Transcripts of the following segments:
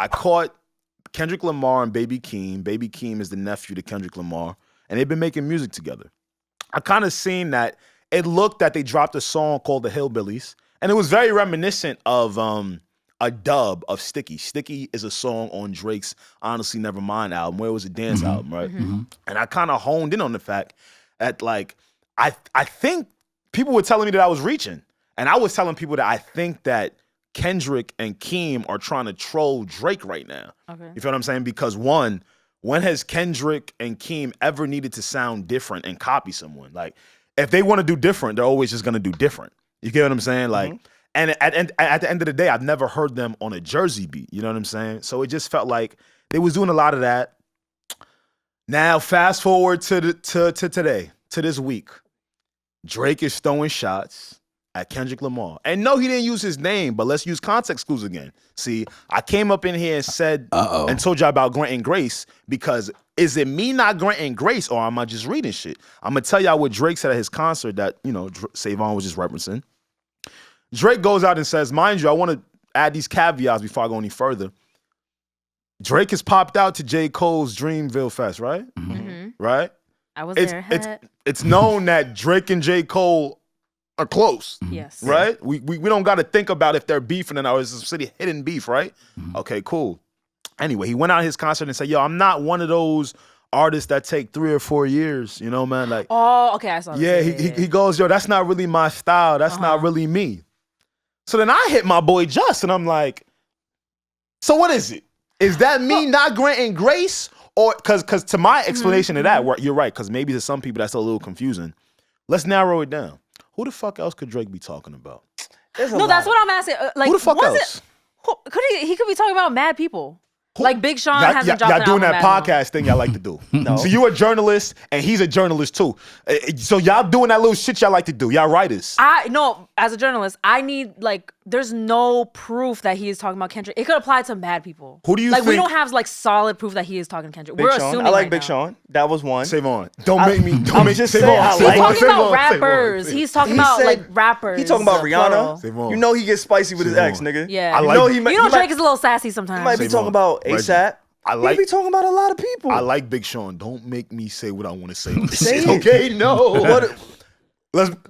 I caught Kendrick Lamar and Baby Keem. Baby Keem is the nephew to Kendrick Lamar, and they've been making music together. I kind of seen that it looked that they dropped a song called The Hillbillies, and it was very reminiscent of a dub of Sticky. Sticky is a song on Drake's Honestly Nevermind album, where it was a dance album, right? And I kind of honed in on the fact that, like, I think people were telling me that I was reaching, and I was telling people that I think that Kendrick and Keem are trying to troll Drake right now. Okay. You feel what I'm saying? Because one, when has Kendrick and Keem ever needed to sound different and copy someone? Like, if they want to do different, they're always just going to do different. You get what I'm saying? Like, and at the end of the day, I've never heard them on a Jersey beat. You know what I'm saying? So it just felt like they was doing a lot of that. Now, fast forward to today, to this week. Drake is throwing shots at Kendrick Lamar. And no, he didn't use his name, but let's use context clues again. See, I came up in here and said, and told you about granting grace, because is it me not granting grace, or am I just reading shit? I'm going to tell y'all what Drake said at his concert that, you know, SaVon was just referencing. Drake goes out and says, mind you, I want to add these caveats before I go any further. Drake has popped out to J. Cole's Dreamville Fest, right? Right? I was there. It's known that Drake and J. Cole are close. Yes. Right? We don't got to think about if they're beefing or it's a city hidden beef, right? Okay, cool. Anyway, he went out his concert and said, yo, I'm not one of those artists that take 3 or 4 years, you know, man? Like, oh, okay, I saw that. Yeah, he goes, yo, that's not really my style. That's not really me. So then I hit my boy Just, and I'm like, so what is it? Is that me not granting grace? Or, because to my explanation of that, you're right, because maybe to some people that's a little confusing. Let's narrow it down. Who the fuck else could Drake be talking about? No, that's what I'm asking. Like, who the fuck else? He could be talking about mad people. Like Big Sean hasn't dropped an Y'all doing album that podcast thing y'all like to do. No. So you're a journalist and he's a journalist too. So y'all doing that little shit y'all like to do. Y'all writers. No, as a journalist, I need, like, there's no proof that he is talking about Kendrick. It could apply to mad people. Who do you like? think? We don't have like solid proof that he is talking to Kendrick. Big We're Sean. assuming. I like right Big now. Sean. That was one. SaVon. Don't make me just SaVon. saying, I He's like talking about rappers. He's talking about like rappers. He talking about Rihanna. SaVon. You know he gets spicy with his ex, nigga. Yeah. You know Drake is a little sassy sometimes. He might be talking about ASAP. He be talking about a lot of people. I like Big Sean. Don't make me say what I want to say. Say it. Okay, no.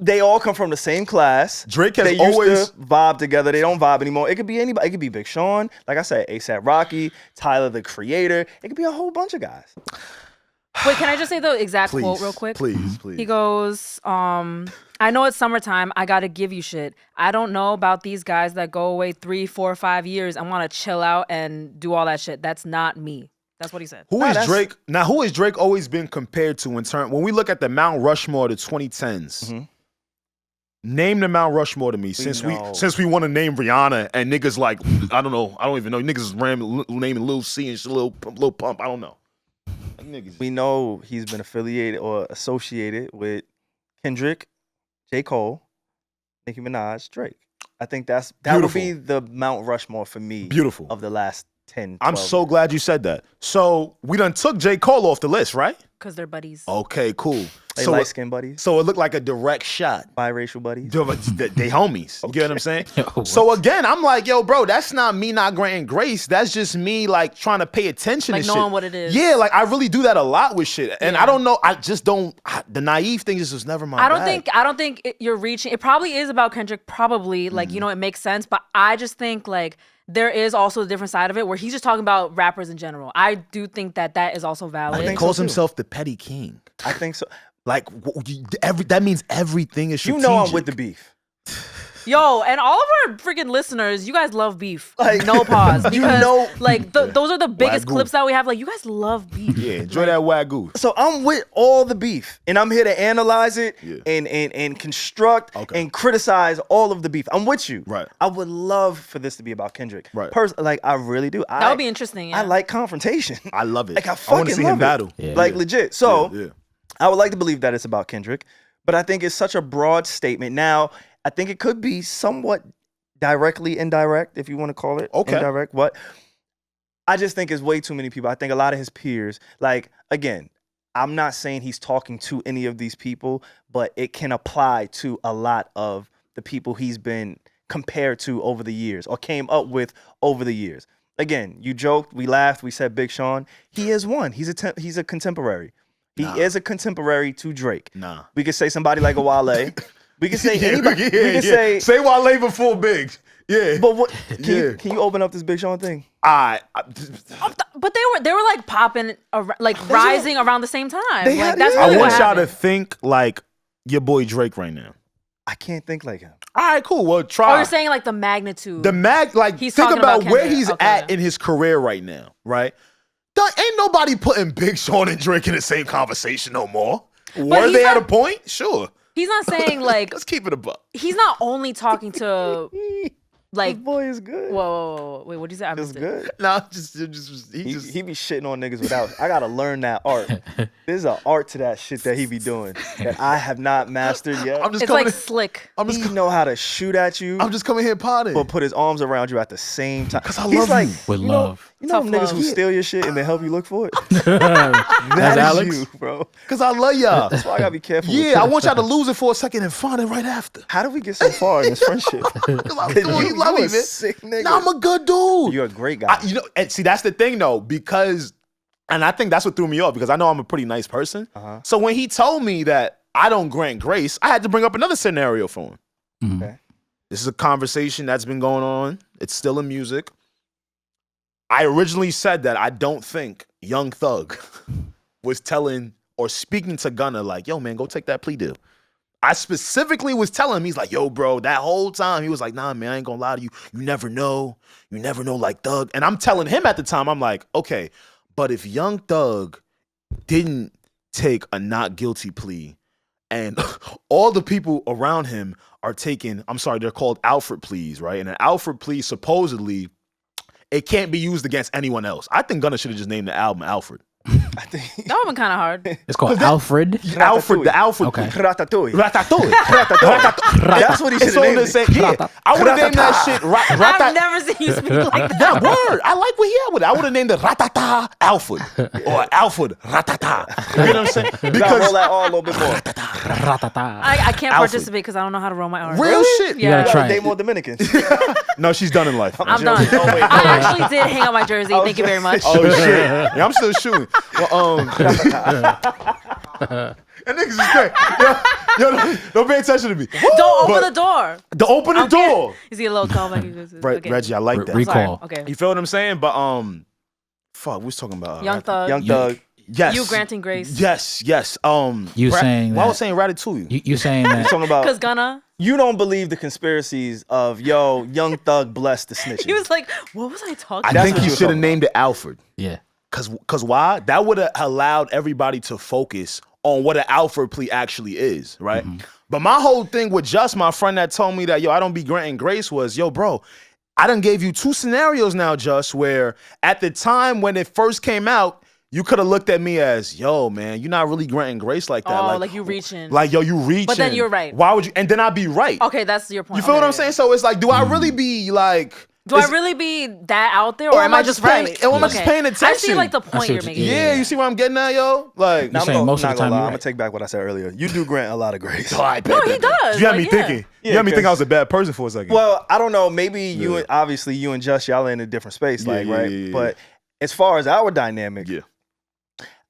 They all come from the same class. Drake has they always used to vibe together. They don't vibe anymore. It could be anybody. It could be Big Sean. Like I said, ASAP Rocky, Tyler the Creator. It could be a whole bunch of guys. Wait, can I just say the exact quote real quick? Please. He goes, I know it's summertime. I got to give you shit. I don't know about these guys that go away 3, 4, 5 years and want to chill out and do all that shit. That's not me. That's what he said. Who is Drake? Now, who has Drake always been compared to in turn? When we look at the Mount Rushmore of the 2010s, name the Mount Rushmore to me. Since we want to name Rihanna and niggas like, I don't know. I don't even know. Niggas naming Lil C and shit, Lil Pump. I don't know. Niggas. We know he's been affiliated or associated with Kendrick, J. Cole, Nicki Minaj, Drake. I think that would be the Mount Rushmore for me. Beautiful. Of the last 10, 12 I'm so glad you said that. So we done took J. Cole off the list, right? Because they're buddies. Okay, cool. They light-skinned buddies. So it looked like a direct shot. Biracial buddies. They homies. You get what I'm saying? So again, I'm like, yo, bro, that's not me not granting grace. That's just me like trying to pay attention like to knowing shit. what it is. Yeah, like I really do that a lot with shit. And I don't know, I just don't, the naive thing is just never my bag. I don't think you're reaching, it probably is about Kendrick, probably, like, you know, it makes sense. But I just think like, there is also a different side of it where he's just talking about rappers in general. I do think that is also valid. He calls himself the petty king. I think so. Like that means everything is strategic. You know I'm with the beef. Yo, and all of our freaking listeners, you guys love beef. Like, no pause. Because, those are the biggest clips that we have. Like, you guys love beef. Yeah, enjoy that wagyu. So I'm with all the beef, and I'm here to analyze it and construct and criticize all of the beef. I'm with you. Right. I would love for this to be about Kendrick. Right. Like, I really do. That would be interesting, yeah. I like confrontation. I love it. Like, I fucking want to see him battle. Yeah. Like, legit. So, I would like to believe that it's about Kendrick, but I think it's such a broad statement. Now, I think it could be somewhat directly indirect, if you want to call it indirect. What? I just think it's way too many people. I think a lot of his peers, like, again, I'm not saying he's talking to any of these people, but it can apply to a lot of the people he's been compared to over the years or came up with over the years. again, you joked, we laughed, we said Big Sean. He is one. He's a contemporary. He is a contemporary to Drake. Nah. We could say somebody like a Wale. We could say anybody. We could say Wale before Big. Yeah. But what? Can you open up this Big Sean thing? But they were like popping, like rising around the same time. Like, that's really I want what y'all to happened. think like your boy Drake right now. I can't think like him. All right, cool. Well, try. Oh, you're saying like the magnitude. Like He's think talking about about where Kendrick. he's at in his career right now, right? Ain't nobody putting Big Sean and Drake in the same conversation no more. Were they at a point? Sure. He's not saying like. Let's keep it a buck. He's not only talking to. Like, this boy is good. Whoa. Wait, what'd you say? I missed it. Good. No, he be shitting on niggas without. I gotta learn that art. There's an art to that shit that he be doing that I have not mastered yet. It's like slick. He know how to shoot at you. I'm just coming here potting. But put his arms around you at the same time. Because I love you. With love. You know them niggas who steal your shit and then help you look for it? That's Alex? you, bro. Because I love y'all. That's why I gotta be careful. Yeah, I want y'all to lose it for a second and find it right after. How did we get so far in this friendship? Because I you love me, man. Sick nigga. Nah, I'm a good dude. You're a great guy. And see, that's the thing though, because, and I think that's what threw me off because I know I'm a pretty nice person. So when he told me that I don't grant grace, I had to bring up another scenario for him. Mm-hmm. Okay. This is a conversation that's been going on. It's still in music. I originally said that I don't think Young Thug was telling or speaking to Gunna like, yo, man, go take that plea deal. I specifically was telling him, he's like, yo, bro, that whole time, he was like, nah, man, I ain't gonna lie to you. You never know like Thug. And I'm telling him at the time, I'm like, okay, but if Young Thug didn't take a not guilty plea and all the people around him are taking, they're called Alfred pleas, right? And an Alfred plea, supposedly, it can't be used against anyone else. I think Gunna should have just named the album Alfred. I think That would've been kind of hard. It's called Alfred. Alfred, the Alfred. Okay. Ratatouille. That's what he should It's have on named the same. Yeah, I would have named that shit. I've never seen you speak like that. That word. I like what he had with it. I would have named it Ratata Alfred or Alfred Ratata. You know what I'm saying? Because Because roll that R a little bit more. Ratata. I can't Alfred. participate because I don't know how to roll my R. real shit. You gotta try They it. more Dominicans. No, she's done in life. I'm done. Oh, wait, I actually did hang out my jersey. Thank you very much. Oh shit! Yeah, I'm still shooting. Well, and niggas is great. Yo, don't pay attention to me. Don't open But- the door. Open the door. Is he a little callback? Okay. Reggie, I like that. Recall. Sorry. Okay. You feel what I'm saying? But fuck, we was talking about Young Thug. Young Thug. Yes. You granting grace. Yes. You saying Why that- was saying Ratatouille? You saying that? Talking about Because Gunna. you don't believe the conspiracies of Young Thug blessed the snitching. He was like, what was I talking I about? think what he you were should have talking named it Alfred. Yeah. Cause why? That would have allowed everybody to focus on what an Alfred plea actually is, right? But my whole thing with Just, my friend that told me that, yo, I don't be granting grace was, yo, bro, I done gave you two scenarios now, Just, where at the time when it first came out, you could have looked at me as, yo, man, you're not really granting grace like that. Oh, like you reaching. Like, yo, you reaching. But then you're right. Why would you? And then I'd be right. Okay, that's your point. You feel Okay, what I'm yeah. saying? So it's like, do I really be like... Do I really be that out there, or am I just paying, right? Or am I just paying attention? I see like the I point see you're what making. Yeah, you see what I'm getting at, yo? Like, You're saying most of the time you're I'm right. gonna take back what I said earlier. You do grant a lot of grace. I bet No, that. he does. You had me Like, thinking. Yeah, You had me think I 'cause- was a bad person for a second. Well, I don't know. Maybe you and obviously you and Just y'all are in a different space, Yeah, like yeah, right. yeah, yeah. But as far as our dynamic, yeah.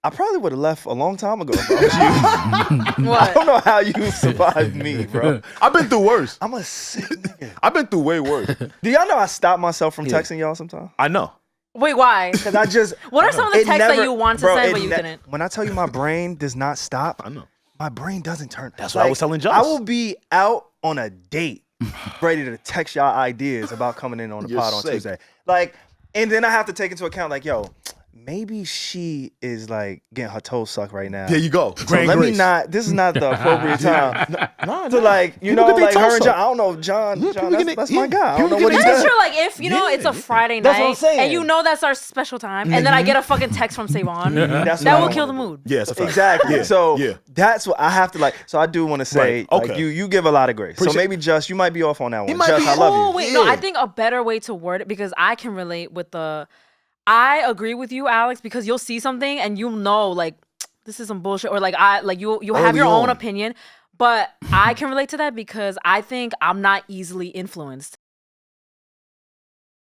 I probably would have left a long time ago if I was you. I What? don't know how you survived me, bro. I've been through worse. I'm a sick nigga. I've been through way worse. Do y'all know I stop myself from texting y'all sometimes? I know. Wait, why? Because I just What are some of the it texts that never- you want to bro, send it but you couldn't? When I tell you my brain does not stop, I know. my brain doesn't turn. That's what I was telling Josh. I will be out on a date, ready to text y'all ideas about coming in on the You're pod on sick. Tuesday. Like, and then I have to take into account, like, yo, maybe she is like getting her toes sucked right now. There you go. So Grand let grace. me not. This is not the appropriate time No, to like, you know, People get like their her toes and John. sucked. I don't know, John. Yeah, John, people that's, get- my yeah, guy. I don't people know get what he their That's does. true. Like if you know it's a Friday That's night what I'm saying. and you know that's our special time, and then I get a fucking text from SaVon, That's that what I will don't kill the wanna do. mood. Yeah, it's a fact. Exactly. Yeah, So yeah. that's what I have to like. So I do want to say, Right, okay. like, you give a lot of grace. So Appreciate- maybe Just you might be off on that one. might Just be- I love Oh you. wait, no. Yeah. I think a better way to word it, because I can relate with the. I agree with you, Alex, because you'll see something and you'll know like this is some bullshit, or like you have Early your own on. opinion. But I can relate to that because I think I'm not easily influenced.